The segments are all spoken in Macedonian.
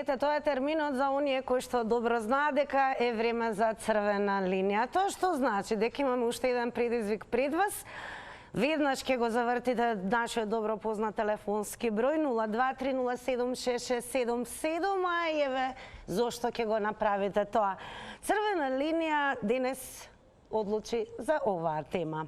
Ете, тоа е терминот за оние кои што добро знаат дека е време за црвена линија. Тоа што значи дека имаме уште еден предизвик пред вас. Веднаш ќе го завртите нашиот добро познат телефонски број 02307667, а еве зошто ќе го направите тоа. Црвена линија денес одлучи за оваа тема.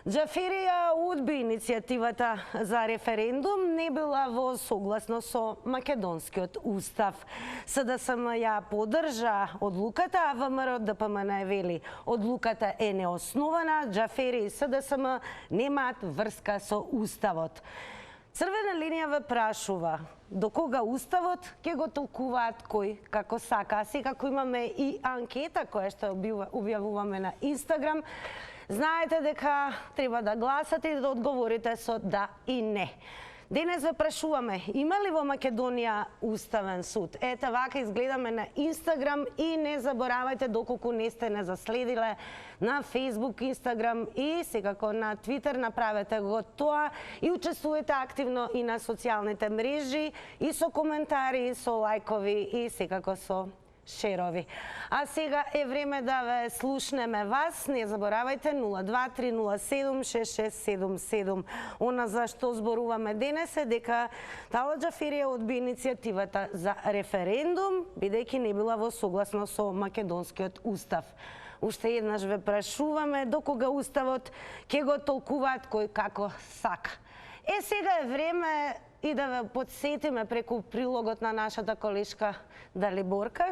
Џаферија одби иницијативата за референдум, не била во согласно со македонскиот устав. СДСМ ја поддржа одлуката, а ВМРО ДПМН вели одлуката е неоснована, Џафери и СДСМ немаат врска со уставот. Црвена линија ве прашува до кога уставот ќе го толкуваат кој како сака. А секако имаме и анкета која што објавуваме на Инстаграм. Знаете дека треба да гласате и да одговорите со да и не. Денес ве прашуваме, има ли во Македонија уставен суд? Ете, вака изгледаме на Инстаграм и не заборавајте доколку не сте не заследиле на Фейсбук, Инстаграм и секако на Твитер, направете го тоа и учествувате активно и на социјалните мрежи и со коментари, и со лајкови и секако со шерови. А сега е време да ве слушнеме вас. Не заборавајте 0230766777. Она за што зборуваме денес е дека Талат Џаферија одби иницијативата за референдум, бидејќи не била во согласно со македонскиот устав. Уште еднаш ве прашуваме до кога уставот ќе го толкуваат кој како сака. Сега е време и да ве подсетиме преку прилогот на нашата колешка Далиборка,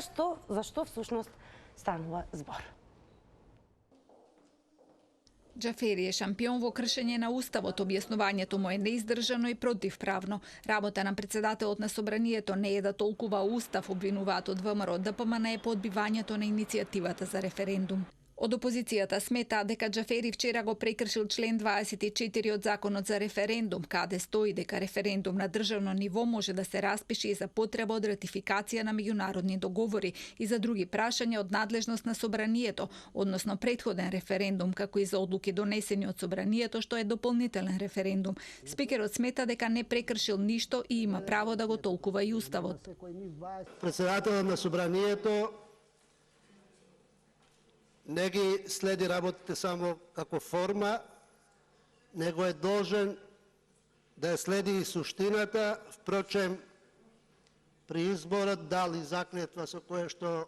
за што всушност станува збор. Џафери е шампион во кршење на уставот, објаснувањето му е неиздржано и противправно. Работа на председателот на собранието не е да толкува устав, обвинуваат од ВМРО ДПМН е по одбивањето на иницијативата за референдум. Од опозицијата сметаат дека Џафери вчера го прекршил член 24 од Законот за референдум, каде стои дека референдум на државно ниво може да се распише и за потреба од ратификација на меѓународни договори и за други прашања од надлежност на собранието, односно претходен референдум, како и за одлуки донесени од собранието, што е дополнителен референдум. Спикерот смета дека не прекршил ништо и има право да го толкува и уставот. Председателот на собранието не ги следи работите само како форма, него е должен да ја следи и суштината. Впрочем, при изборот дали заклетва со кое што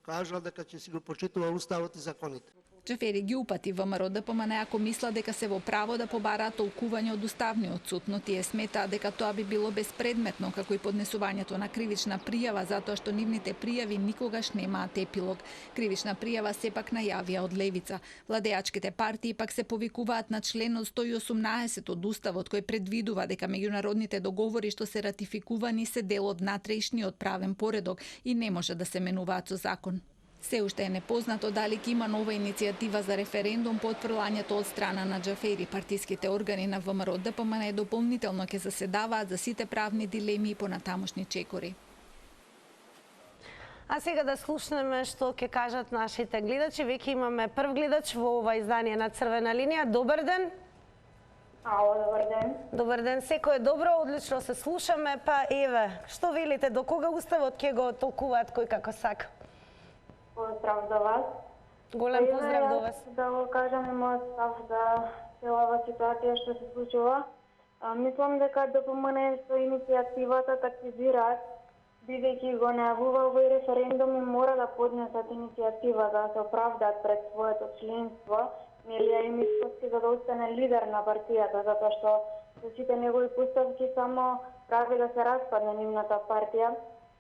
кажал дека ќе си го почитува уставот и законите. Џафери ги упати ВМРО ДПМН ако мисла дека се во право да побараат толкување од уставниот суд, но тие сметаат дека тоа би било безпредметно, како и поднесувањето на кривична пријава, затоа што нивните пријави никогаш немаат епилог. Кривична пријава сепак најавија од левица. Владеачките партии пак се повикуваат на членот 118 од уставот, кој предвидува дека меѓународните договори што се ратификувани се дел од натрешниот правен поредок и не може да се менуваат со закон. Се уште е непознато дали ќе има нова иницијатива за референдум по отфрлањето од страна на Џафери. Партиските органи на ВМРО ДПМН дополнително ќе заседаваат за сите правни дилеми и понатамошни чекори. А сега да слушнеме што ќе кажат нашите гледачи. Веќе имаме прв гледач во ова издание на Црвена линија. Добар ден. Ало, добар ден. Добар ден, секој е добро, одлично се слушаме. Па еве, што велите, до кога уставот ќе го толкуваат кој како сака? Поздрав за вас. Голем поздрав до вас. Да го кажам и мојот став за целава ситуација што се случува. Мислам дека ДПМН со иницијативата тактизираат, бидејќи го најавува овој референдум и мора да поднесат иницијатива да се оправдаат пред своето членство, нели им искоски за да остане лидер на партијата, затоа што со сите негови поставки само прави да се распадне нивната партија.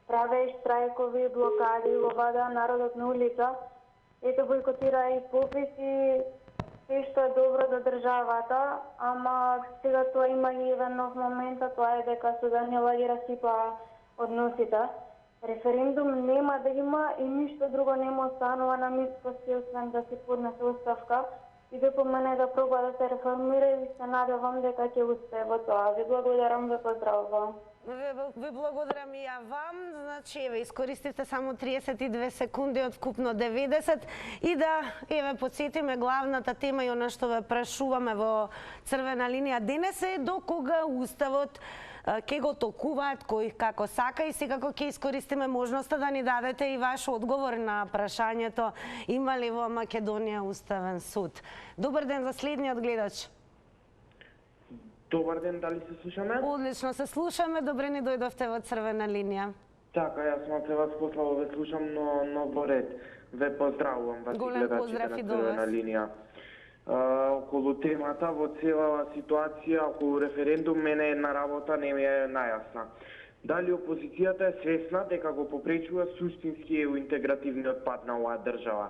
Праве и штрајкови, блокади, го вада народот на улица. Ето бойкотира и попис и се што е добро за државата, ама сега тоа има и еден нов момент, а тоа е дека со Даниела ги расипа односите. Референдум нема да има и ништо друго нема останува на мискости, освен да се поднесе оставка и ДПМН да проба да се реформира и се надевам дека ќе успее во тоа. Ви благодарам, ве поздравувам. Ви благодарам и ја вам. Значи, еве, искористивте само 32 секунди од вкупно 90 и да, еве, подсетиме главната тема и она што ве прашуваме во Црвена линија денес е до кога уставот ке го толкуваат кој како сака и секако ќе искористиме можноста да ни дадете и ваш одговор на прашањето има ли во Македонија уставен суд. Добар ден за следниот гледач. Добар ден, дали се слушаме? Одлично се слушаме, добре ни дојдовте во црвена линија. Така, јас сме вас пославо ве слушам, но во ред. Ве поздравувам, вас и гледачите поздрав на и до црвена вас. линија. Околу темата, во целава ситуација, околу референдум, мене една работа не ми е најасна. Дали опозицијата е свесна дека го попречува суштински интегративниот пат на оваа држава?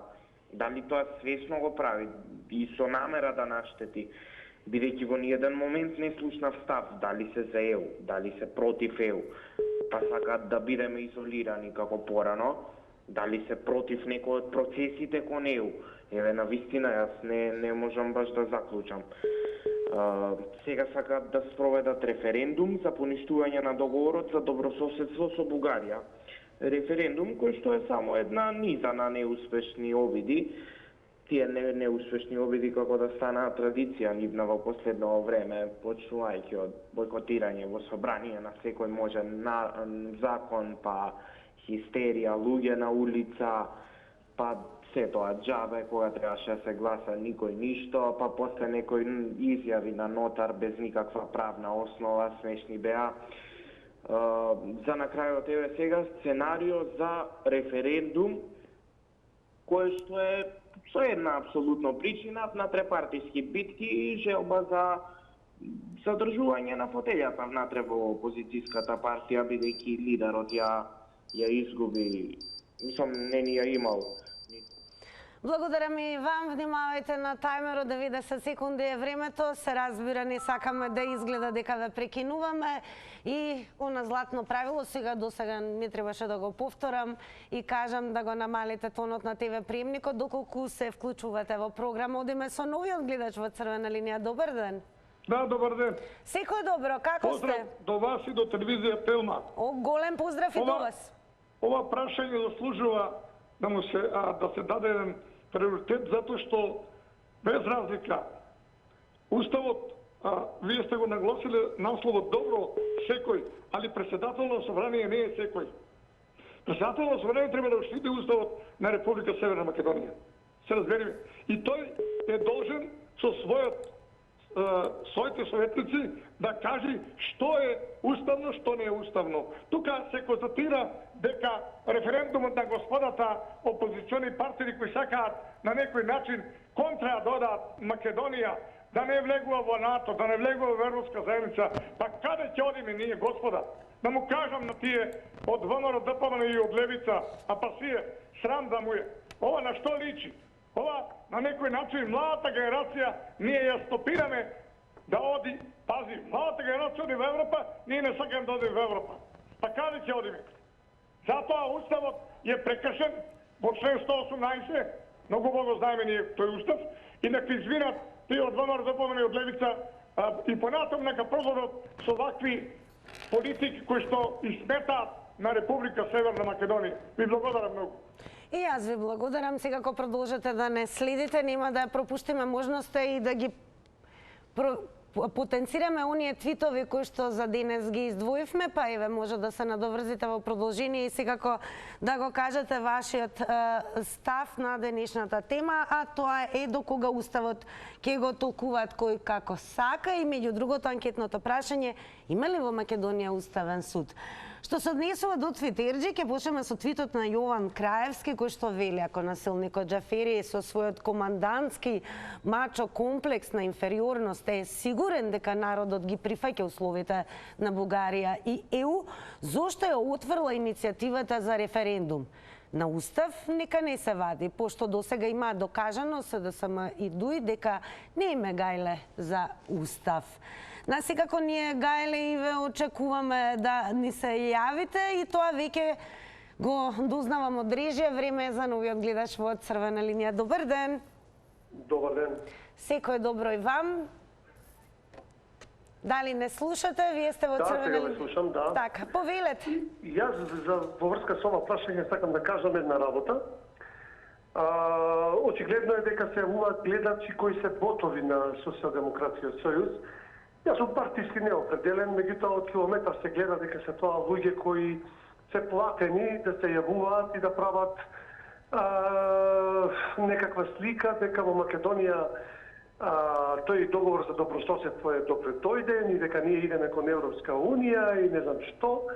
Дали тоа свесно го прави и со намера да наштети? Бидејќи во ниеден момент не слушнав став, дали се за ЕУ, дали се против ЕУ, па сакаат да бидеме изолирани како порано, дали се против некој од процесите кон ЕУ. Еве, на вистина, јас не можам баш да заклучам. Сега сакаат да спроведат референдум за поништување на договорот за добрососедство со Бугарија. Референдум кој што е само една низа на неуспешни обиди. Тие неуспешни обиди како да станаат традиција нивна во последно време, почнувајќи од бойкотирање во собрание на секој можен закон, па хистерија, луѓе на улица, па се тоа џабе кога требаше да се гласа никој ништо, па после некој изјави на нотар без никаква правна основа, смешни беа. За на крајот еве сега сценарио за референдум кој што е со една апсолутно причина на трепартиски битки и желба за задржување на фотелјата внатре во опозицијската партија, бидејќи лидерот ја изгуби, не ни ја имал. Благодарам и вам, внимавајте на тајмерот, 90 секунди е времето, се разбира, не сакаме да изгледа дека ве прекинуваме и она златно правило, сега до сега не требаше да го повторам и кажам да го намалите тонот на ТВ приемникот доколку се вклучувате во програма. Одиме со новиот гледач во црвена линија. Добар ден. Да, добар ден. Секој добро, како Поздрав сте? до вас и до телевизија Телма. Голем поздрав и до вас. Ова прашање заслужува да се даде еден приоритет, затоа што без разлика Уставот, вие сте го нагласили насловот добро секој, али председател на собрание не е секој. Председател на собрание треба да штити Уставот на Република Северна Македонија. Се разбериме. И тој е должен со своите советници да кажи што е уставно, што не е уставно. Тука се констатира дека референдумот на господата опозициони партии кои сакаат на некој начин контра да додаат Македонија, да не влегува во НАТО, да не влегува во Европска заедница. Па каде ќе одиме ние, господа? Да му кажам на тие од ВМРО, ДПМН и од Левица, а па сие срам да му е. Ова на што личи? Ова на некој начин младата генерација ние ја стопираме да оди, пази, младата генерација оди во Европа, ние не сакаме да оди во Европа. Па каде ќе одиме? Затоа Уставот е прекршен во член 118, многу го знаеме ние тој Устав, и нека извинат тие од ВМРО, ДПМН и од Левица и понатам нека продолжат со вакви политики кои што изсметаат на Република Северна Македонија. Ви благодарам многу. И јас ви благодарам. Сега ако продолжите да не следите, нема да пропуштиме можноста и да ги потенцираме оние твитови кои што за денес ги издвоивме, па еве може да се надоврзите во продолжение и секако да го кажете вашиот став на денешната тема, а тоа е до кога Уставот ќе го толкуваат кој како сака и меѓу другото анкетното прашање има ли во Македонија уставен суд. Што се однесува до твитерџи, ќе почнеме со твитот на Јован Краевски, кој што вели ако насилникот Џафери со својот командантски мачо комплекс на инфериорност е сигурен дека народот ги прифаќа условите на Бугарија и ЕУ, зошто ја отврла иницијативата за референдум? На Устав нека не се вади, пошто досега има докажано СДСМ и ДУИ дека не име гајле за Устав. Секако ние гајле и ве очекуваме да ни се јавите и тоа веќе го дознавам од режија. Време е за новиот гледач во црвена линија. Добар ден. Добар ден. Секој добро и вам. Дали не слушате? Вие сте во црвена линија. Да, сега слушам, да. Така, повелете. Јас во врска со ова прашање сакам да кажам една работа. Очигледно е дека се явуваат гледачи кои се ботови на Социјалдемократскиот сојуз Јас сум партиски неопределен, меѓутоа од километар се гледа дека се тоа луѓе кои се платени да се јавуваат и да прават некаква слика дека во Македонија тој договор за добрососедство е добредојден и дека ние идеме кон Европска Унија и не знам што.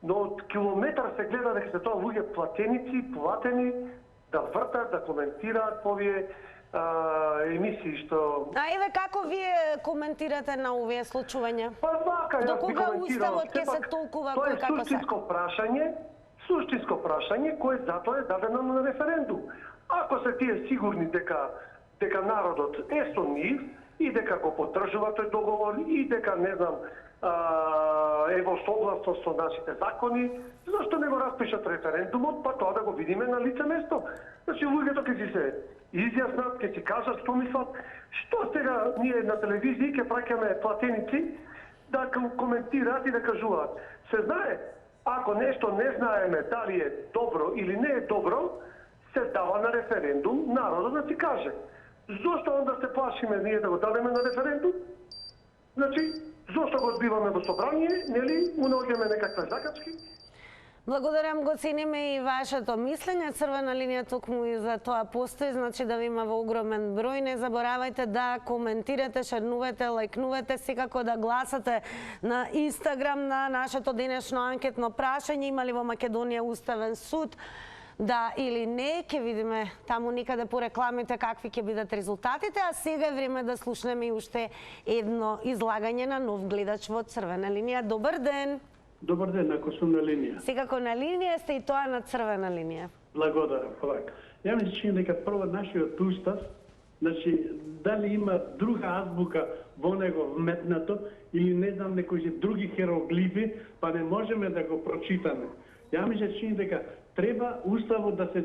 Но од километар се гледа дека се тоа луѓе платеници, платени да вртат, да коментираат по овие емисии што... А еве како вие коментирате на овие случувања? Па вака, До јас би кога коментирал. уставот ќе се толкува кој како Тоа е суштинско прашање кое затоа е дадено на референдум. Ако се тие сигурни дека народот е со нив и дека го поддржува тој договор и дека не знам е во согласност со нашите закони, зашто не го распишат референдумот, па тоа да го видиме на лице место. Значи луѓето ќе си се изјаснат, ќе си кажат што мислат. Што сега ние на телевизија ќе праќаме платеници да коментираат и да кажуваат. Се знае, ако нешто не знаеме дали е добро или не е добро, се дава на референдум, народот да си каже. Зошто онда се плашиме ние да го дадеме на референдум? Значи, зошто го одбиваме во собрание, нели, унаоѓаме некакви закачки? Благодарам, го цениме и вашето мислење. Црвена линија токму и за тоа постои, значи да ви има во огромен број. Не заборавајте да коментирате, шернувате, лајкнувате, секако да гласате на Инстаграм на нашето денешно анкетно прашање. Има ли во Македонија уставен суд? Да или не, ќе видиме таму никаде по рекламите какви ќе бидат резултатите, а сега е време да слушнеме и уште едно излагање на нов гледач во Црвена линија. Добар ден! Добар ден, ако сум на линија. Секако на линија сте и тоа на Црвена линија. Благодарам, полак. Ја ми се чини дека прво нашиот устав, значи, дали има друга азбука во него вметнато, или не знам некои други хероглифи, па не можеме да го прочитаме. Ја ми се чини дека треба уставот да се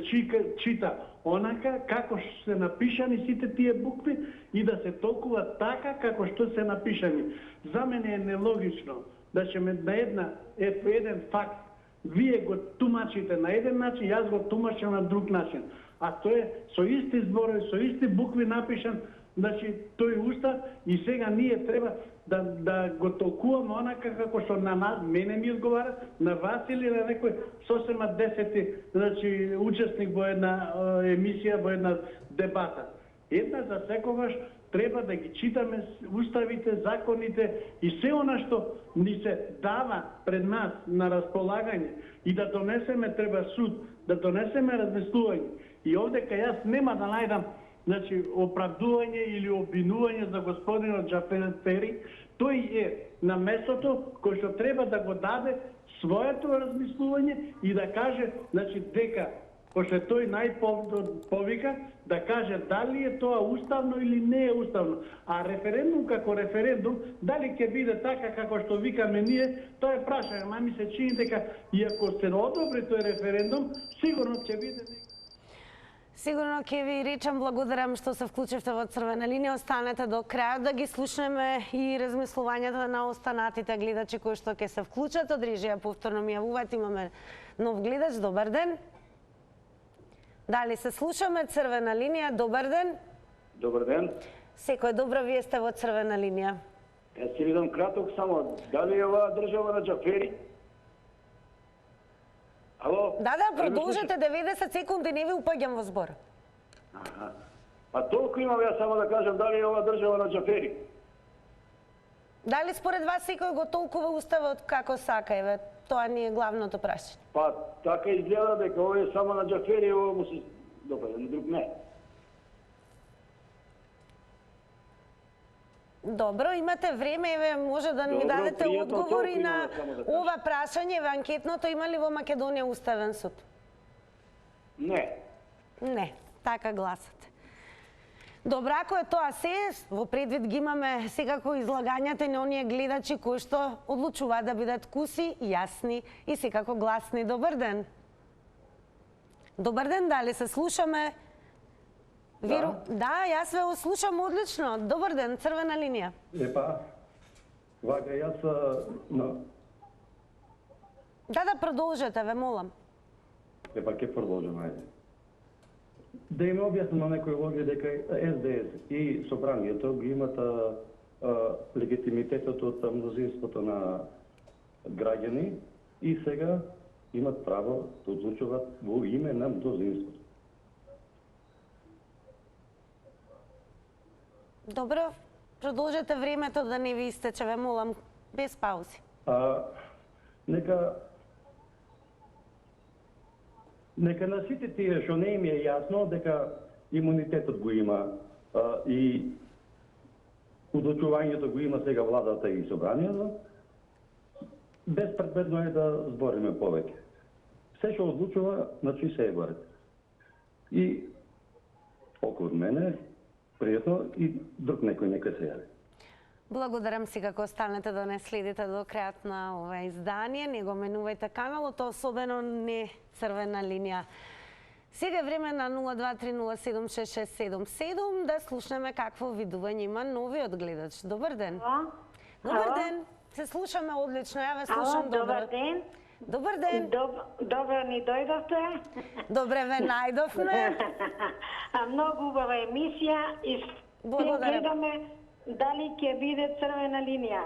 чита онака како што се напишани сите тие букви и да се толкува така како што се напишани. За мене е нелогично да ќе на еден факт вие го тумачите на еден начин, јас го тумачам на друг начин. А тоа е со исти зборови, со исти букви напишан, значи тој устав и сега ние треба да го толкуваме онака како што на нас, мене ми одговара, на вас или на некој сосема десети, значи учесник во една емисија, во една дебата. Една за секогаш треба да ги читаме уставите, законите и се она што ни се дава пред нас на располагање и да донесеме, треба суд, да донесеме размислување. И овде кај јас нема да најдам значи оправдување или обвинување за господинот Џафери, тој е на местото кој што треба да го даде своето размислување и да каже значи дека пошто тој најповика да каже дали е тоа уставно или не е уставно. А референдум како референдум, дали ќе биде така како што викаме ние, тоа е прашање. Ма ми се чини дека и ако се одобри тој референдум, сигурно ќе биде Сигурно ќе ви речам благодарам што се вклучивте во Црвена линија. Останете до крајот да ги слушнеме и размислувањата на останатите гледачи кои што ќе се вклучат. Од режија повторно ми јавуваат, имаме нов гледач. Добар ден. Дали се слушаме? Црвена линија, добар ден. Добар ден. Секој добро, вие сте во Црвена линија. Јас ќе видам краток само, дали е оваа држава на Џафери? Ало? Да, продолжете 90 секунди, не ви упаѓам во збор. Па толку имам јас само да кажам, дали е оваа држава на Џафери? Дали според вас секој го толкува уставот како сака, еве? Тоа ни е главното прашање. Па така изгледа дека ова е само на Џафери, ова му се допаѓа, на друг не. Добро, имате време, еве, може да ни дадете одговори на ова прашање, еве анкетното, има ли во Македонија уставен суд? Не. Не, така гласате. Добро, ако е тоа се, во предвид ги имаме секако излагањата на оние гледачи кои што одлучуваат да бидат куси, јасни и секако гласни. Добар ден. Добар ден, дали се слушаме? Да, јас ве слушам одлично. Добар ден, Црвена линија. Епа, вака јас Да, продолжете, ве молам. Епа, ќе продолжам, ајде. Да им објаснам на некои луѓе дека СДС и собранието ги имат легитимитетот од мнозинството на граѓани и сега имат право да одлучуваат во име на мнозинството. Добро, продолжете времето да не ви истече, ве молам, без паузи. Нека на сите тие што не им е јасно дека имунитетот го има и одлучувањето го има сега владата и собранието, безпредметно е да збориме повеќе. Се што одлучува, значи се е горед. И околу мене, пријатно, и друг некој нека се јави. Благодарам си како останете да не следите до крајот на ова издание. Не го менувајте каналот, особено не црвена линија. Сега е време на 0230766777 да слушнеме какво видување има новиот гледач. Добар ден. Добар ден. Се слушаме одлично. Ја ве слушам добро. Добар ден. Добар ден. Добро ни дојдовте. Добре ве најдовме. Многу убава емисија и гледаме дали ќе биде црвена линија.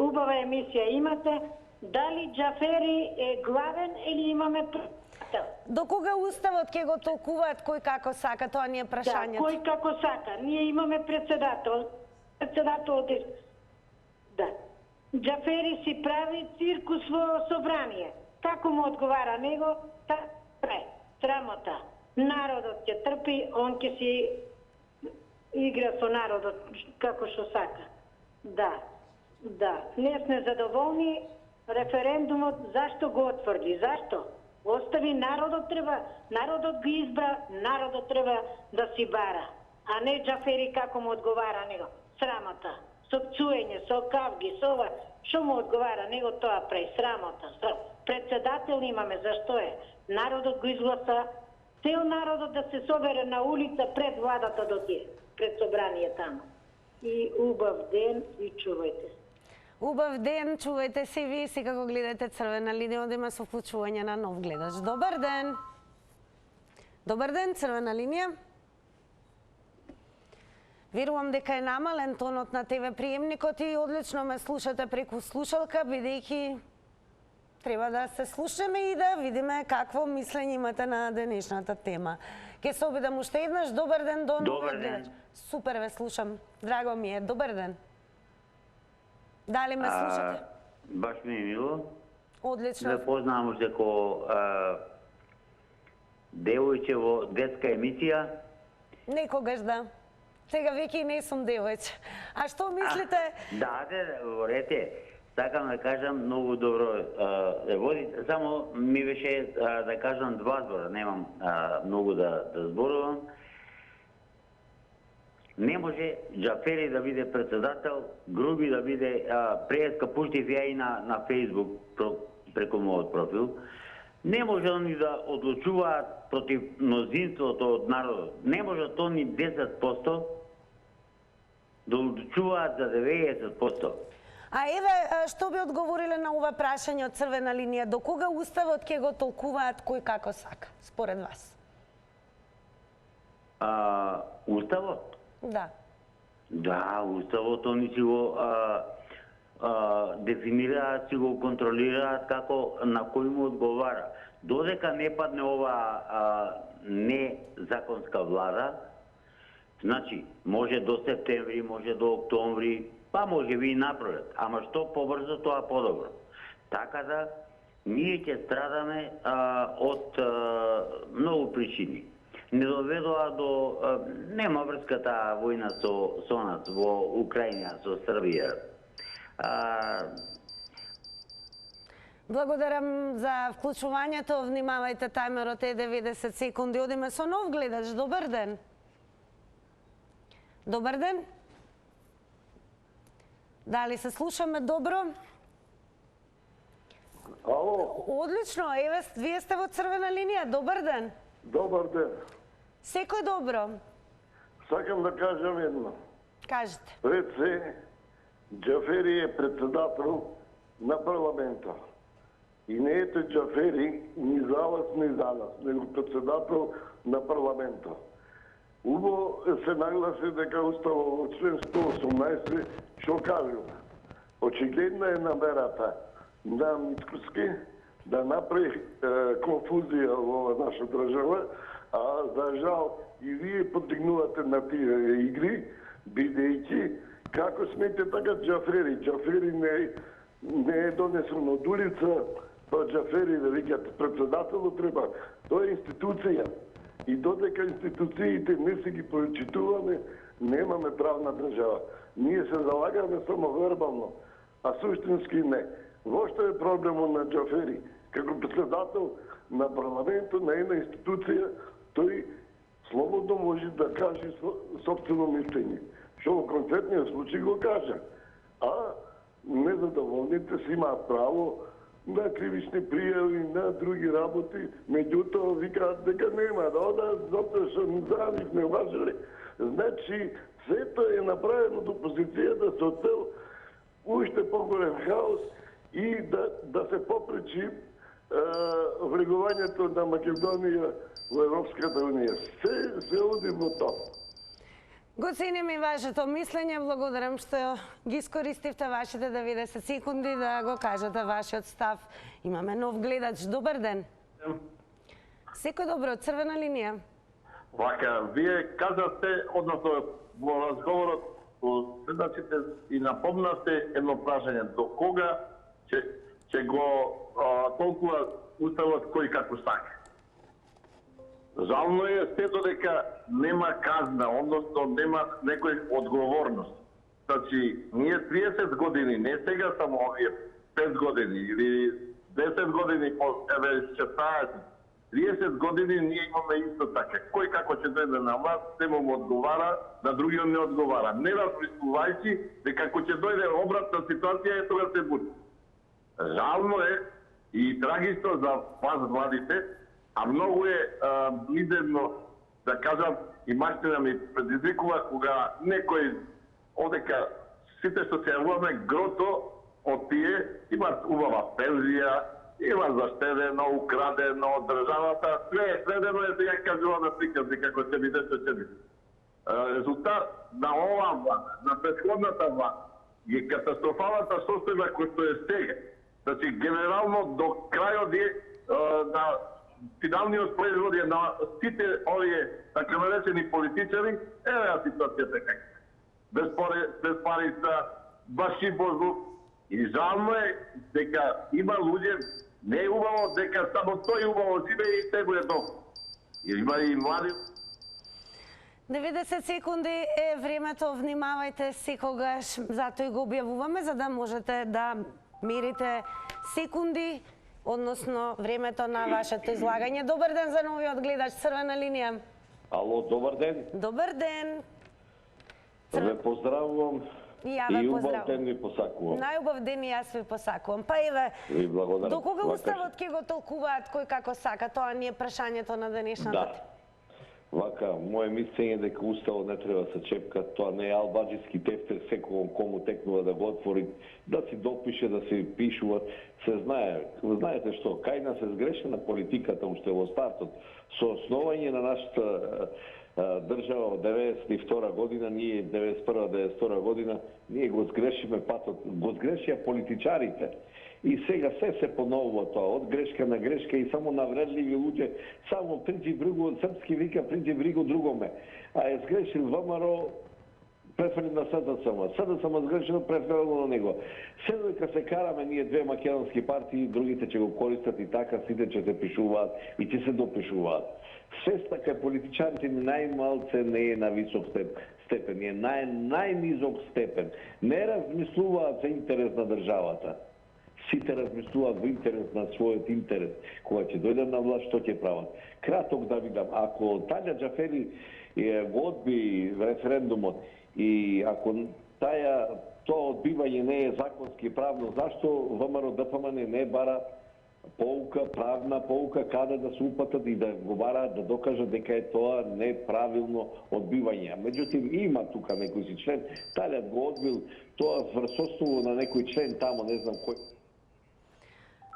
Убава емисија имате. Дали Џафери е главен или имаме председател? До кога уставот ќе го толкуваат кој како сака, тоа ни е прашањето. Да, кој како сака. Ние имаме председател. Председател да. Џафери си прави циркус во собрание. Како му одговара него, така прави. Срамота. Народот ќе трпи, он ќе си игра со народот како што сака. Да. Не сме задоволни. Референдумот зашто го отврди? Зашто? Остави народот народот го избра, народот треба да си бара. А не Џафери како му одговара него. Срамота. Со пцуење, со кавги, со ова. Што му одговара него, тоа прави. Срамота. Председател имаме, зашто е? Народот го изгласа. Цел народот да се собере на улица пред владата дојде, пред собрание таму. И убав ден и чувајте се. Убав ден, чувајте се ви, сега го гледате црвена линија, да има со вклучување на нов гледач. Добар ден. Добар ден, црвена линија. Верувам дека е намален тонот на ТВ приемникот и одлично ме слушате преку слушалка, бидејќи треба да се слушаме и да видиме какво мислење имате на денешната тема. Ке се обидам уште еднаш. Добар ден до новиот гледач. Супер ве слушам. Драго ми е. Добар ден. Дали ме слушате? Баш ми е мило. Одлично. Да познавам уште ко девојче во детска емисија. Некогаш да. Сега веќе и не сум девојче. А што мислите? Да, говорете. Сакам да кажам, многу добро да води. Само ми беше да кажам два збора, немам многу да зборувам. Не може Џафери да биде председател, Груби да биде преска, пуштив ја и на Фейсбук преку мојот профил. Не може они да одлучуваат против мнозинството од народот. Не може они 10% да одлучуваат за 90%. А еве, што би одговориле на ова прашање од црвена линија? До кога уставот ќе го толкуваат кој како сака, според вас? Уставот? Да. Да, уставот они си го дефинираат, си го контролираат како на кој му одговара. Додека не падне ова незаконска влада, значи, може до септември, може до октомври, па може би и напролет. Ама што побрзо, тоа подобро. Така да, ние ќе страдаме од многу причини. Не доведоа до... нема врската војна со нас во Украина, со Србија. Благодарам за вклучувањето. Внимавајте, тајмерот е 90 секунди. Одиме со нов гледач. Добар ден. Добар ден. Дали се слушаме добро? Ало. Одлично. Еве, вие сте во црвена линија. Добар ден. Добар ден. Секој добро. Сакам да кажам едно. Кажете. Пред се, Џафери е председател на парламента. И не ете Џафери ни за вас, ни за нас, него председател на парламента. Убаво се нагласи дека Уставот во член 118 што кажува. Очигледна е намерата на Мицкоски да направи конфузија во наша држава, а за жал и вие подигнувате на тие игри, бидејќи како смете така Џафери. Џафери не е донесен од улица, па Џафери да викат председателот треба. Тоа е институција. И додека институциите не се ги почитуваме, немаме правна држава. Ние се залагаме само вербално, а суштински не. Во што е проблемот на Џафери? Како председател на парламентот, на една институција, тој слободно може да каже собствено мислење. Што во конкретниот случај го кажа. А незадоволните си имаат право на кривични пријави, на други работи, меѓутоа викаат дека нема да одат, затоа што за нив не важеле. Значи, сето е направено од опозицијата со цел уште поголем хаос и да се попречи влегувањето на Македонија во Европската унија. Се оди во тоа. Го ценим и вашето мислење, благодарам што ги искористивте вашите 90 секунди да го кажете вашиот став. Имаме нов гледач, добар ден. Секој добро, црвена линија. Вака, вие кажавте, односно во разговорот со следачите и напомнавте едно прашање, до кога ќе го толкува Уставот кој како сака. Жално е се додека нема казна, односно нема некој одговорност. Значи, ние 30 години, не сега само овие 5 години или 10 години, еве 16, 30 години ние имаме исто така. Кој како ќе дојде на власт, семо му одговара, на другиот не одговара. Не размислувајќи дека ако ќе дојде обратна ситуација, е тога се буди. Жално е и трагично за вас младите, а многу е мизерно, да кажам, и маштина ми предизвикува кога некој одека сите што се јавуваме грото од тие имаат убава пензија, има заштедено, украдено од државата, све е сведено е сега кажува на приказни како ќе биде што ќе биде. Резултат на оваа влада, на претходната влада, е катастрофалната состојба која што е сега. Значи, генерално до крајот е на финалниот производ е на сите овие така наречени политичари, еве ситуацијата како. Без парица, баш и Божу. И жално е дека има луѓе, не е убаво дека само тој убаво живе и те го е добро. Има и млади. 90 секунди е времето, внимавајте секогаш, затоа и го објавуваме, за да можете да мерите секунди, односно времето на вашето излагање. Добар ден за новиот гледач, црвена линија. Ало, добар ден. Добар ден. Ве поздравувам и убав ден ви посакувам. Најубав ден и јас ви посакувам. Па еве, до кога Уставот ќе го толкуваат кој како сака? Тоа ни е прашањето на денешната. Да. Вака, моje мислење дека Уставот не треба се чепка, тоа не е албаџиски тефтер, секогом кому текнува да го отвори, да си допише, да се пишува, се знае. Знаете што, кај нас е сгрешена политиката уште во стартот. Со основање на нашата држава од 92 година, ние 91-92 година, ние го сгрешиме патот, го сгрешија политичарите. И сега се поновува тоа, од грешка на грешка и само навредливи луѓе, само принцип бриго, српски вика принцип бриго другоме. А е сгрешил ВМРО, преферил на СДСМ сгрешил, преферил на него. Се додека се караме ние две македонски партии, другите ќе го користат и така, сите ќе се пишуваат и ќе се допишуваат. Свеста кај политичарите најмалце не е на висок степен, е најнизок степен. Не размислуваат за интерес на државата. Сите размислуваат во интерес на својот интерес. Кога ќе дојдат на власт, што ќе прават? Краток да видам, ако Таља Џафери го одби референдумот и ако тоа одбивање не е законски и правно, зашто ВМРО ДПМН не бара поука, правна поука, каде да се упатат и да го бараат да докажат дека е тоа неправилно одбивање. Меѓутоа има тука некој си член, Таљат го одбил тоа врз основа на некој член тамо, не знам кој.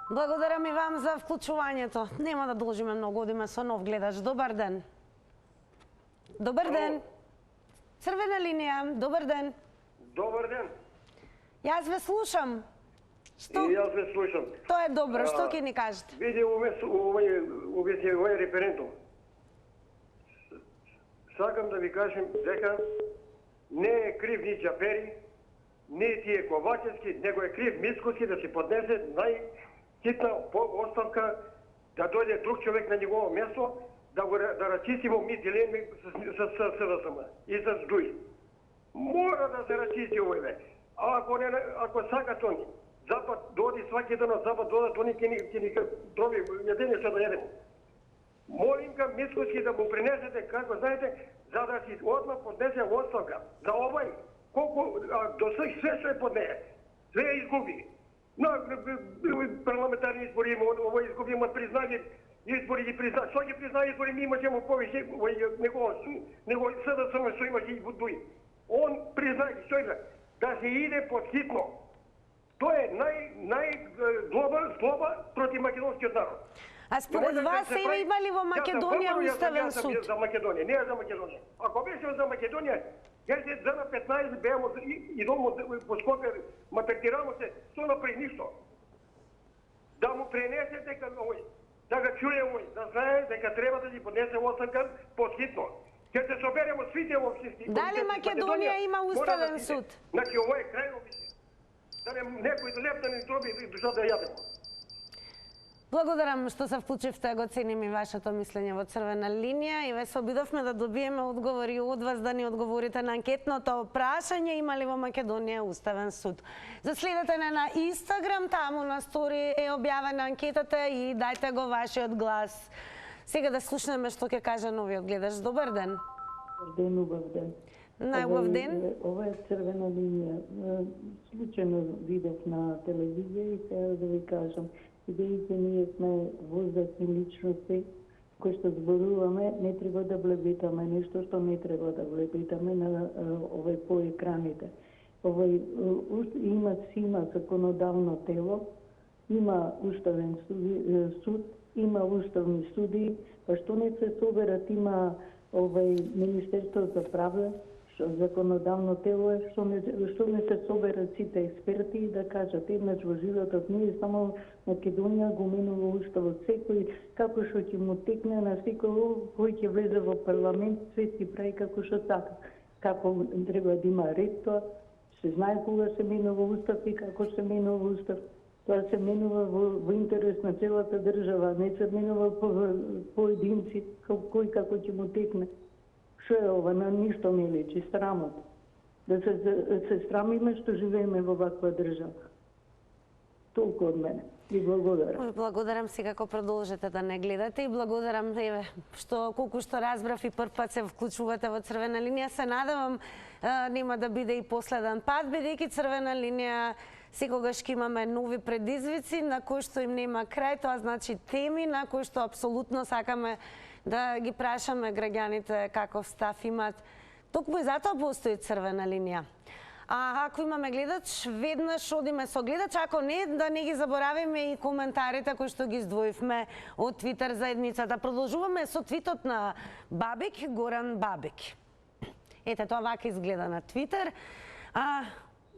Благодарам и вам за вклучувањето. Нема да должиме многу, одиме со нов гледач. Добар ден. Добар ден. Црвена линија, добар ден. Добар ден. Јас ве слушам. И јас ве слушам. Тоа е добро, што ќе ни кажете? Види овој референдум. Сакам да ви кажем дека не е крив ни Џафери, ни тие Ковачевски, него е крив Мицкоски да си поднесе најхитна оставка, да дојде друг човек на негово место, да рачистимо ми дилеми с СДСМ и с ДУИ. Мора да се рачисти овој век. Ако сакат они, Запад доди сваки ден од Запад, додат они ќе ни дроби јадење што да јадеме. Молим га Мицкоски да му принесете, како знаете, за да си одма поднесе оставка. За овој, колку до све што е поднее, све изгуби. На парламентарни избори има, овој изгуби, имат признание, избори ги призна. Што ги призна избори, ми имачемо повеќе него СДСМ што имаше и ДУИ. Он призна ги, што има, да се иде подхитно. Тоа е злоба против македонскиот народ. А според вас има ли во Македонија уставен суд? Јас за Македонија, не за Македонија. Ако беше за Македонија, јас се дана 15 беамо и домо по Скопје, мапертирамо се, што направи ништо. Да му пренесе дека овој, да го чуе овој, да знае дека треба да ги поднесе оставка подхитно. Ќе се соберемо свите општински. Дали Македонија има уставен суд? Значи ово е крајно више. Да некој леп да не дроби душа да јадемо. Благодарам што се вклучивте, го ценим и вашето мислење во Црвена линија и ве се обидовме да добиеме одговори од вас, да ни одговорите на анкетното прашање има ли во Македонија уставен суд. Заследете не на Инстаграм, таму на стори е објавена анкетата и дајте го вашиот глас. Сега да слушнеме што ќе каже новиот гледач. Добар ден. Добар ден, убав ден. Најубав ден. Ова е Црвена линија. Случајно видов на телевизија и сега да ви кажам, бидејќи ние сме воздатни личности кои што зборуваме, не треба да блебитаме нешто што не треба да блебитаме на овој по екраните. Има законодавно тело, има уставен суд, има уставни суди, па што не се соберат, има Министерство за правда, што законодавно тело е, што не се соберат сите експерти и да кажат еднаш во животот, ние само Македонија го менува уставот, секој како што ќе му текне на секој кој ќе влезе во парламент, све си прави како што сака. Како треба да има ред тоа, се знае кога се менува устав и како се менува устав. Тоа се менува во интерес на целата држава, не се менува поединци, кој како ќе му текне. Што е ова? На ништо не лечи, срамот. Да се срамиме што живееме во ваква држава. Толку од мене. И благодарам. Благодарам си како продолжите да не гледате и благодарам што колку што разбрав и прв пат се вклучувате во Црвена линија. Се надевам нема да биде и последен пат, бидејќи Црвена линија секогаш ќе имаме нови предизвици на кои што им нема крај, тоа значи теми на кои што апсолутно сакаме да ги прашаме граѓаните каков став имат. Токму и затоа постои Црвена линија. А ако имаме гледач, веднаш одиме со гледач, ако не, да не ги заборавиме и коментарите кои што ги издвоивме од Твитер заедницата. Продолжуваме со твитот на Бабик, Горан Бабик. Ете, тоа вака изгледа на Твитер.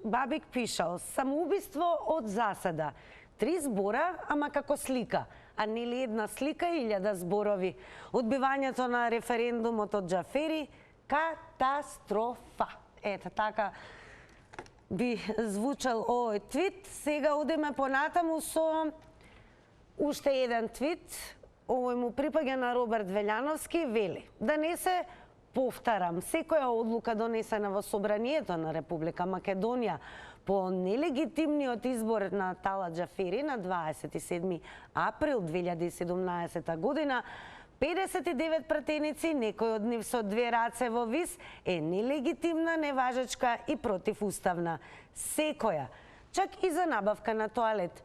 Бабик пишал: самоубиство од заседа. 3 збора, ама како слика, а нели една слика 1000 зборови. Одбивањето на референдумот од Џафери, катастрофа. Ете, така би звучал овој твит. Сега одиме понатаму со уште еден твит. Овој му припаѓа на Роберт Велјановски, вели: да не се повтарам, секоја одлука донесена во Собранието на Република Македонија по нелегитимниот избор на Талат Џафери на 27 април 2017 година, 59 пратеници, некој од нив со 2 раце во вис, е нелегитимна, неважечка и противуставна. Секоја, чак и за набавка на тоалет.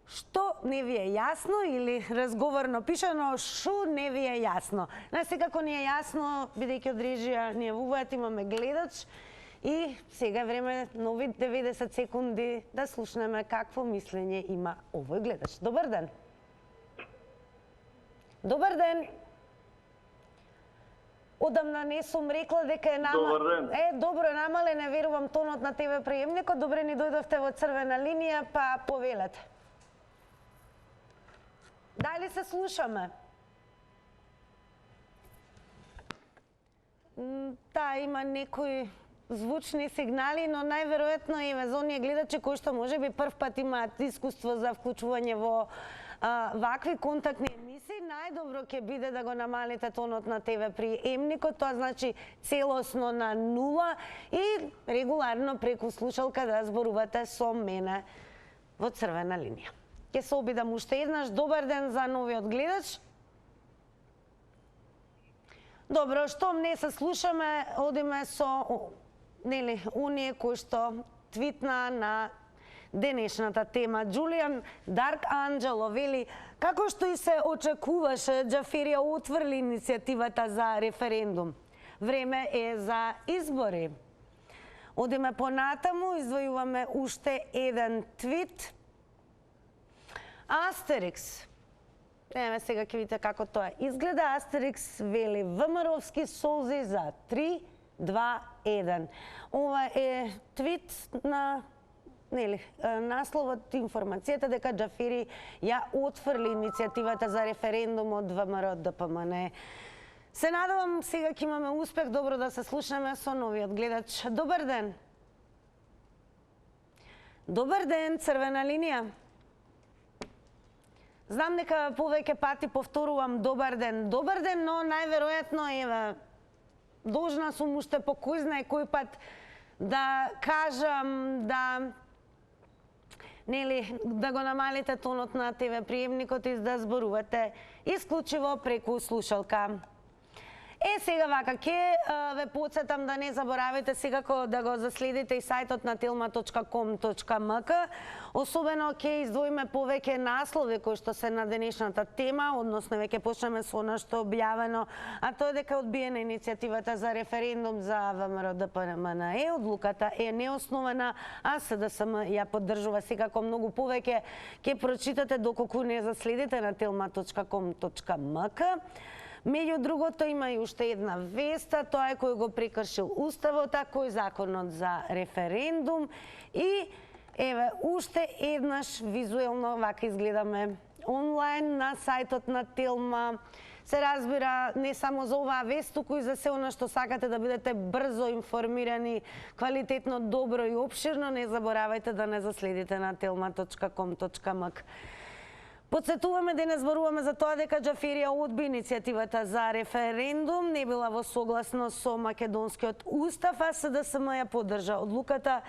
Што не ви е јасно или разговорно пишано, шо не ви е јасно? Секако не е јасно, бидејќи од режија ние вуваат, имаме гледач и сега е време нови 90 секунди да слушнеме какво мислење има овој гледач. Добар ден! Добар ден! Одамна не сум рекла дека е Добар ден. добро, намале, не верувам тонот на ТВ приемникот. Добре ни дојдовте во црвена линија, па повелете. Дали се слушаме? Да, има некои звучни сигнали, но најверојатно еве за оние гледачи кои што можеби прв пат имаат искуство за вклучување во вакви контактни емисии, најдобро ќе биде да го намалите тонот на ТВ приемникот, тоа значи целосно на 0 и регуларно преку слушалка да зборувате со мене во црвена линија. Ќе се обидам уште еднаш. Добар ден за новиот гледач. Добро, штом не се слушаме, одиме со оние кои што твитна на денешната тема. Джулијан Дарк Анджело вели: како што и се очекуваше, Џаферија отврли иницијативата за референдум. Време е за избори. Одиме понатаму, издвојуваме уште еден твит. Астерикс. Еве сега ќе видите како тоа изгледа. Астерикс вели: ВМРО-вски солзи за 3, 2, 1. Ова е твит на насловот, информацијата дека Џафери ја отфрли иницијативата за референдумот ВМРО-ДПМН. Се надевам сега ќе имаме успех. Добро да се слушнеме со новиот гледач. Добар ден. Добар ден, црвена линија. Знам дека повеќе пати повторувам добар ден, но најверојатно еве должна сум уште по кој знае кој пат да кажам да го намалите тонот на ТВ приемникот и да зборувате исклучиво преку слушалка. Сега вака, ќе ве потсетам да не заборавите секако да го заследите и сајтот на tilma.com.mk. Особено ќе издвоиме повеќе наслови кои што се на денешната тема, односно веќе почнеме со она што објавено, а тоа е дека одбиена иницијативата за референдум за ВМРО-ДПМН. Одлуката е неоснована, а СДСМ ја поддржува. Секако многу повеќе ќе прочитате доколку не заследите на tilma.com.mk. Меѓу другото има и уште една веста, тоа е кој го прекршил Уставот, а кој законот за референдум. И еве уште еднаш визуелно вака изгледаме онлайн на сајтот на Телма. Се разбира не само за оваа вест, туку и за се она што сакате да бидете брзо информирани, квалитетно, добро и опширно. Не заборавајте да не заследите на tilma.com.mk. Подсетуваме да не зборуваме за тоа дека Џаферија одби иницијативата за референдум, не била во согласно со македонскиот устав, а СДСМ ја поддржа одлуката.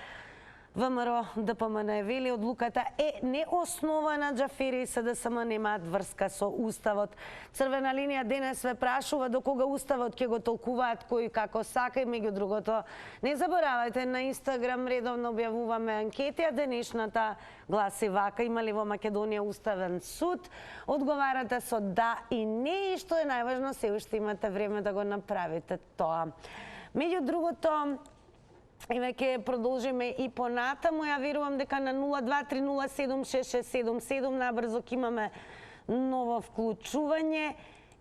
ВМРО-ДПМН вели одлуката е неоснована. Џафери и СДСМ немаат врска со уставот. Црвена линија денес ве прашува до кога уставот ќе го толкуваат кој како сака, и меѓу другото не заборавајте на Инстаграм редовно објавуваме анкети, а денешната гласи вака: има ли во Македонија уставен суд? Одговарате со да и не, и што е најважно, се уште имате време да го направите тоа. Меѓу другото, еве ќе продолжиме и понатаму. Ја верувам дека на 0230766777 набрзо ќе имаме ново вклучување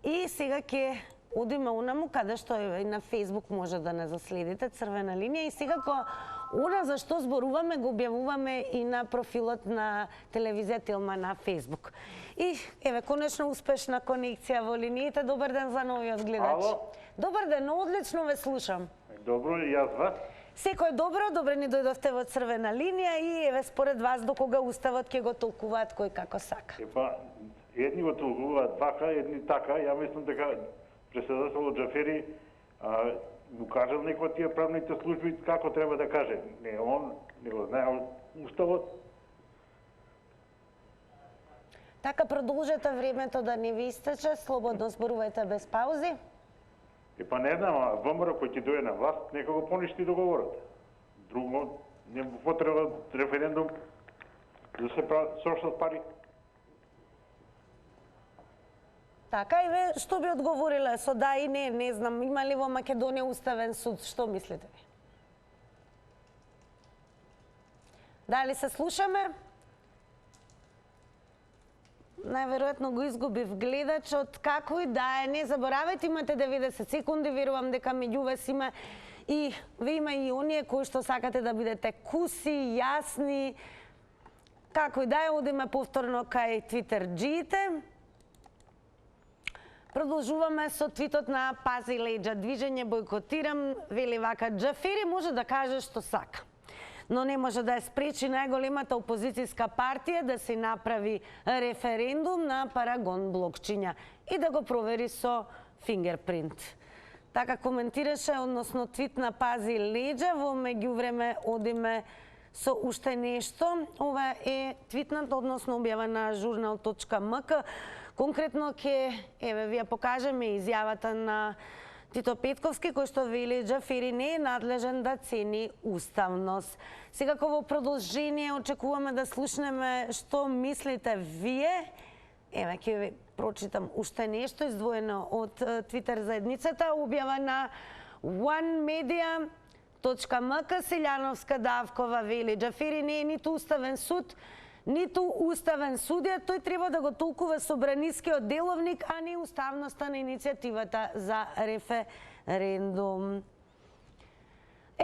и сега ќе одиме онаму каде што и на Facebook може да не заследите црвена линија, и секако она за што зборуваме го објавуваме и на профилот на телевизија Телма на Facebook. И еве конечно успешна конекција во линиите. Добар ден за новиот гледач. Ало. Добар ден, одлично ве слушам. Добро, и јас вас. Секој добро, добре ни дојдовте во црвена линија и еве според вас до кога уставот ќе го толкуваат кој како сака. Едни го толкуваат вака, едни така. Ја мислам дека председателот Џафери му кажал некој тие правните служби како треба да каже. Не, он не го знае уставот. Така, продолжете времето да не ви истече, слободно зборувајте без паузи. Не знам, ВМРО кој ќе дојде на власт, нека го поништи договорот. Друго, не потреба референдум да се сошат пари. Така, и ве што би одговориле со да и не, не знам, има ли во Македонија уставен суд, што мислите ви? Дали се слушаме? најверојатно го изгубив гледачот, како и да е, не заборавајте, имате 90 секунди, верувам дека меѓу вас има и ве има и оние кои што сакате да бидете куси, јасни, како и да е, одиме повторно кај твитерджиите. Продолжуваме со твитот на Пази леѓа, движење бойкотирам, вели вака, Џафери може да каже што сака, но не може да ја спречи најголемата опозицијска партија да се направи референдум на парагон блокчиња и да го провери со фингерпринт. Така коментираше, односно твит на Пази леѓа, во меѓувреме одиме со уште нешто. Ова е твитнат, односно објава на журнал.мк. Конкретно ќе, еве, ви ја покажеме изјавата на Тито Петковски, кој што вели Џафери не е надлежен да цени уставност. Секако во продолжение очекуваме да слушнеме што мислите вие. Еве, ќе ви прочитам уште нешто издвоено од Твитер заедницата, објава на onemedia.mk. Селјановска Давкова вели Џафери не е ниту уставен суд, ниту уставен судија, тој треба да го толкува собранискиот деловник, а не уставноста на иницијативата за референдум.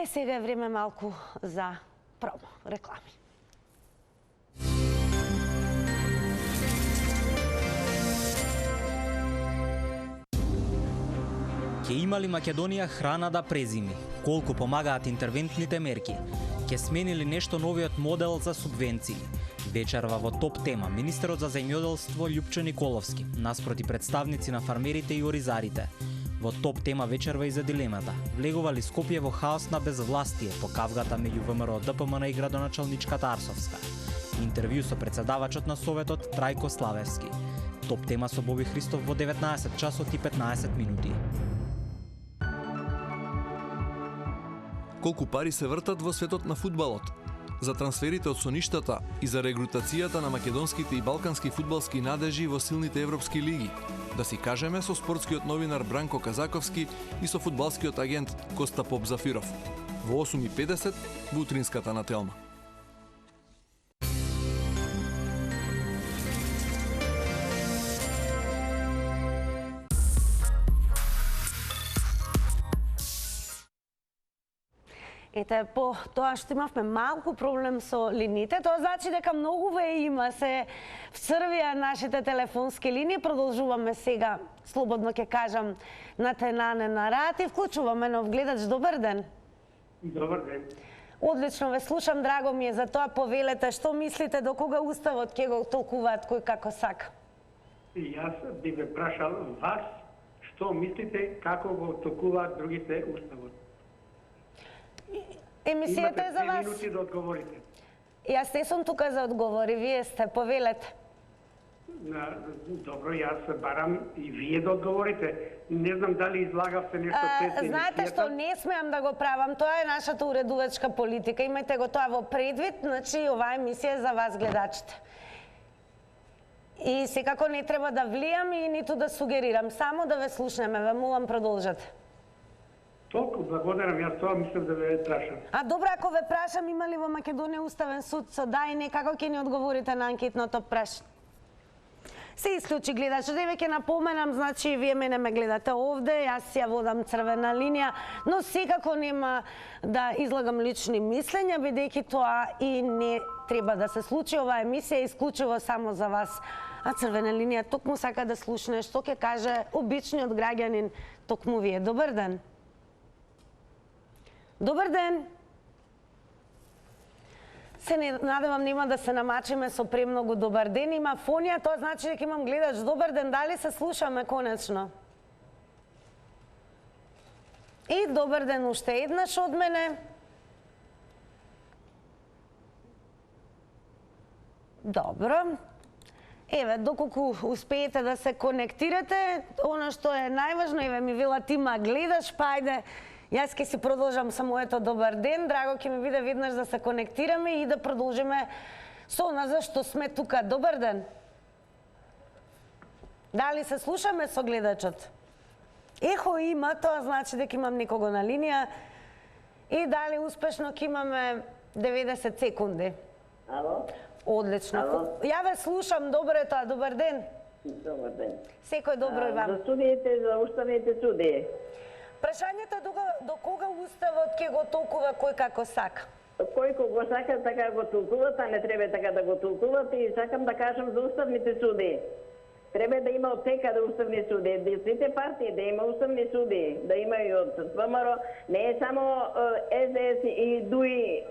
Сега е време малку за промо, реклами. Ке има ли Македонија храна да презими? Колку помагаат интервентните мерки? Ке смени ли нешто новиот модел за субвенции? Вечерва во топ тема министерот за земјоделство Љупчо Николовски наспроти представници на фармерите и оризарите. Во топ тема вечерва и за дилемата. Влегува ли Скопје во хаос на безвластие по кавгата меѓу ВМРО, ДПМН и градоначалничката Арсовска? Интервју со председавачот на Советот Трајко Славевски. Топ тема со Боби Христов во 19 часот и 15 минути. Колку пари се вртат во светот на фудбалот? За трансферите од соништата и за регрутацијата на македонските и балкански фудбалски надежи во силните европски лиги. Да си кажеме со спортскиот новинар Бранко Казаковски и со фудбалскиот агент Коста Попзафиров. Во 8:50 во утринската на Телма. Ете, по тоа што имавме малку проблем со линиите, тоа значи дека многу ве има, се вцрвија нашите телефонски линии. Продолжуваме сега, слободно ќе кажам, на Тенане на рад и вклучуваме нов гледач. Добар ден. Добар ден. Одлично ве слушам, драго ми е за тоа. Повелете, што мислите, до кога уставот ќе го толкуваат кој како сака? И јас би ве прашал вас, што мислите, како го толкуваат другите уставот? Емисијата е за вас. Имате 2 минути да одговорите. Јас не сум тука за одговори, вие сте, повелете. Добро, јас барам и вие да одговорите. Не знам дали излагавте нешто пред знаете што, не смеам да го правам, тоа е нашата уредувачка политика. Имајте го тоа во предвид, значи оваа емисија е за вас, гледачите. И секако не треба да влијам и ниту да сугерирам, само да ве слушнеме, ве молам продолжете. Толку благодарам, јас тоа мислам да ве прашам. Добро, ако ве прашам, има ли во Македонија уставен суд со да и не, како ќе ни одговорите на анкетното прашање? Се исклучи гледач, да веќе напоменам, значи вие мене ме гледате овде, јас ја водам црвена линија, но секако нема да излагам лични мислења, бидејќи тоа и не треба да се случи. Оваа емисија е исклучиво само за вас. А црвена линија токму сака да слушне што ќе каже обичниот граѓанин токму вие. Добар ден. Добар ден! Се надевам нема да се намачиме со премногу добар ден. Има фонија, тоа значи дека имам гледач. Добар ден, дали се слушаме конечно? И добар ден уште еднаш од мене. Добро. Еве, доколку успеете да се конектирате, она што е најважно, еве ми велат има гледач, па ајде, јас ќе си продолжам со моето добар ден. Драго ќе ми биде веднаш да се конектираме и да продолжиме со она зашто сме тука. Добар ден. Дали се слушаме со гледачот? Ехо има, тоа значи дека имам некого на линија. И дали успешно ќе имаме 90 секунди. Ало? Одлично. Ја ве слушам, добар ден. Добар ден. Секој добро и вам. За судиите, за уставните судии. Прашањето до кога уставот ќе го толкува кој како сака? Кој го сака така го толкуват, а не треба така да го толкуват, и сакам да кажам за уставните судии. Треба да има од секаде уставни судии, сите партии да има уставни судии, да има и од ВМРО, не е само СДС и ДУИ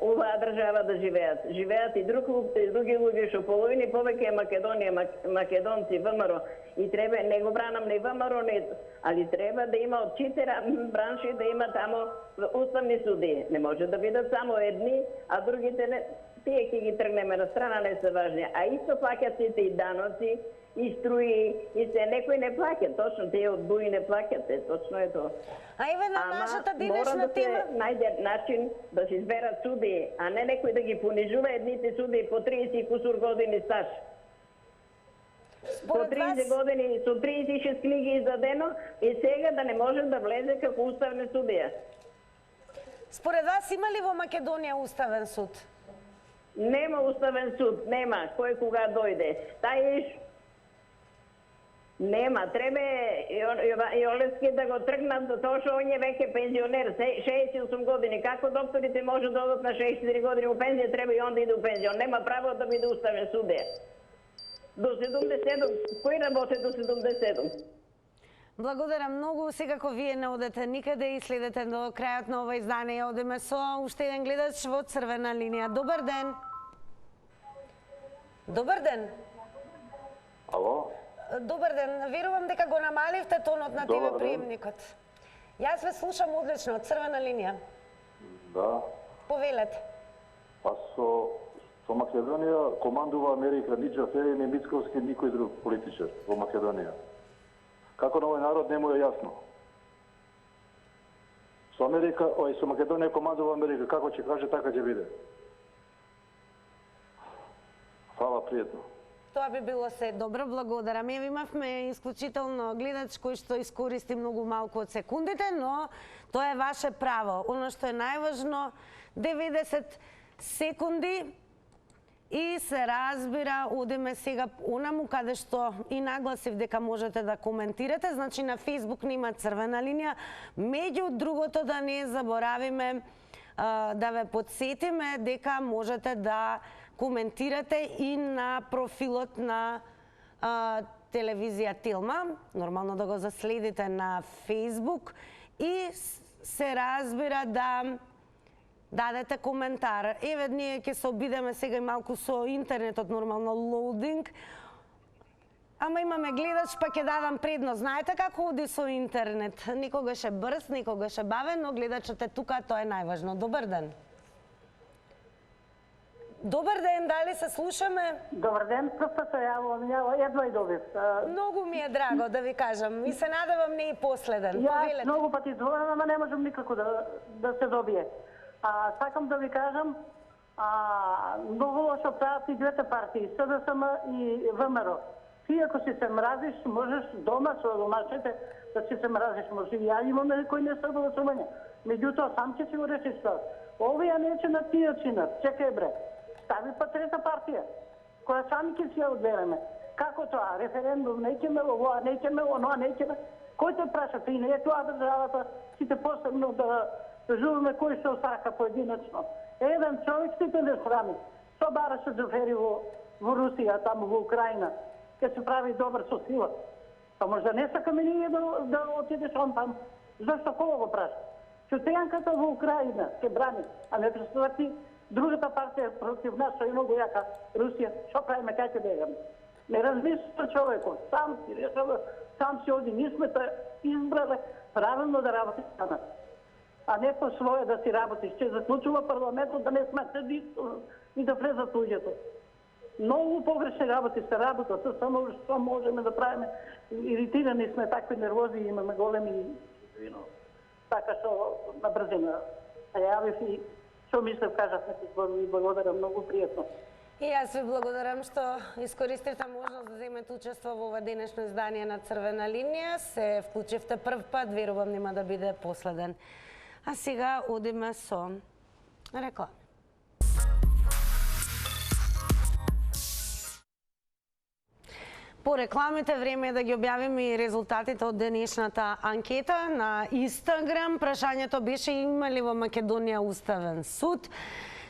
оваа држава да живеат. Живеат и други луѓе што половини повеќе е Македонија, македонци, ВМРО. И треба, не го бранам ни ВМРО, али треба да има од сите бранши да има тамо уставни судии. Не може да бидат само едни, а другите не. Тие ќе ги тргнеме на страна, не се важни. А исто плаќат сите и даноци, и струи, и се некои не плаќат. Точно, тие од БУИ не плаќат, точно е тоа. А еве на нашата денешна тема... Мора да се најде начин да се изберат судии, а не некој да ги понижува едните судии по 30 кусур години стаж. По 30 години, со 36 книги издадено, и сега да не може да влезе како уставна судија. Според вас има ли во Македонија уставен суд? Нема уставен суд, нема. Кој кога дојде. Нема. Треба Јолевски да го тргнат, тоа што он е веќе пензионер, 68 години. Како докторите може да одат на 63 години у пензија, треба и он да иде у пензион. Нема право да биде уставен судија. До 77. Кој работи до 77? Благодарам многу. Секако вие не одете никаде и следете до крајот на ова издание. Одиме со уште еден гледач во црвена линија. Добар ден. Добар ден. Ало? Добар ден. Верувам дека го намаливте тонот на ТВ приемникот. Јас ве слушам одлично, црвена линија. Да. Повелете. Па со Македонија командува Америка, ни Џафери, ни Мицковски, никој друг политичар во Македонија. Како на овој народ не му е јасно. Со Македонија командува Америка, како ќе каже, така ќе биде. Фала, пријатно. Тоа би било се добро, благодарам. Еве имавме исклучително гледач кој што искористи многу малку од секундите, но тоа е ваше право. Оно што е најважно, 90 секунди и се разбира, одиме сега онаму каде што и нагласив дека можете да коментирате. Значи на Facebook нема црвена линија. Меѓу другото да не заборавиме да ве подсетиме дека можете да коментирате и на профилот на телевизија Телма. Нормално да го заследите на Facebook и се разбира да дадете коментар. Еве, ние ќе се обидеме сега и малку со интернетот, нормално лоудинг. Ама имаме гледач, па ќе дадам предност. Знаете како оди со интернет? Никогаш е брз, никогаш е бавен, но гледачот е тука, тоа е најважно. Добар ден. Добар ден, дали се слушаме? Добар ден, просто се јавувам, едва и добив. Многу ми е драго да ви кажам и се надевам не и последен. Јас многу пати звонам, ама не можам никако да се добие. Сакам да ви кажам, многу лошо прават и двете партии, СДСМ и ВМРО. Ти ако си се мразиш, можеш дома со домашните да си се мразиш. Може и ја имаме кој не се согласување. Меѓутоа, сам ќе си го решиш тоа. Овие неќе на тие чинат. Чекај бре. Стави па трета партија, која сами ќе си ја одбереме. Како тоа? Референдум, неќеме ово, неќеме оно, неќеме. Кој те праша? Ти не е тоа државата, сите посебно да жуваме кој што сака поединечно. Еден човек сите не срами. Што бараше Џафери во Русија, таму во Украина, ке се прави добар со сила. Па можда не сакаме ние да отидеш он таму. Зашто кого го праша? Чутејанката во Украина се брани, а не представи другата партија против нас, што е многу јака Русија. Што правиме, кај ќе бегаме? Не размисля човекот, сам си решава, сам си оди. Ние сме те избрале правилно да работи за нас, а не по своје да си работиш. Че заклучува парламентот да не сме седи и да влезат луѓето. Многу погрешни работи се работат, само што можеме да правиме. Иритирани сме, такви нервози, имаме големи, така што на брзина се јавив и што мислев кажавме, ви благодарам, многу пријатно. И јас ви благодарам што искористивте можност да земете учество во ова денешно издание на Црвена линија. Се вклучивте прв пат, верувам нема да биде последен. А сега одиме со реклама. По рекламите време е да ги објавиме и резултатите од денешната анкета на Инстаграм. Прашањето беше има ли во Македонија уставен суд?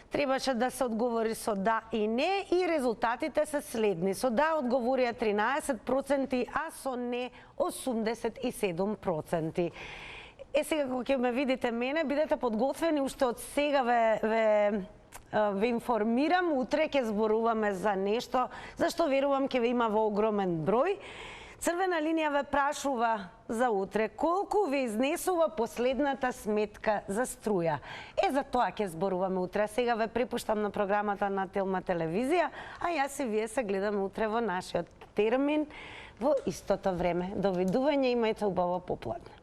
Требаше да се одговори со да и не и резултатите се следни. Со да одговорија 13%, а со не 87%. Сега кога ќе ме видите мене, бидете подготвени, уште од сега ве информирам, утре ќе зборуваме за нешто зашто верувам ќе ве има во огромен број. Црвена линија ве прашува за утре колку ви изнесува последната сметка за струја. За тоа ќе зборуваме утре. Сега ве препуштам на програмата на Телма телевизија, а јас и вие се гледаме утре во нашиот термин во истото време. Довидување, имајте убаво попладне.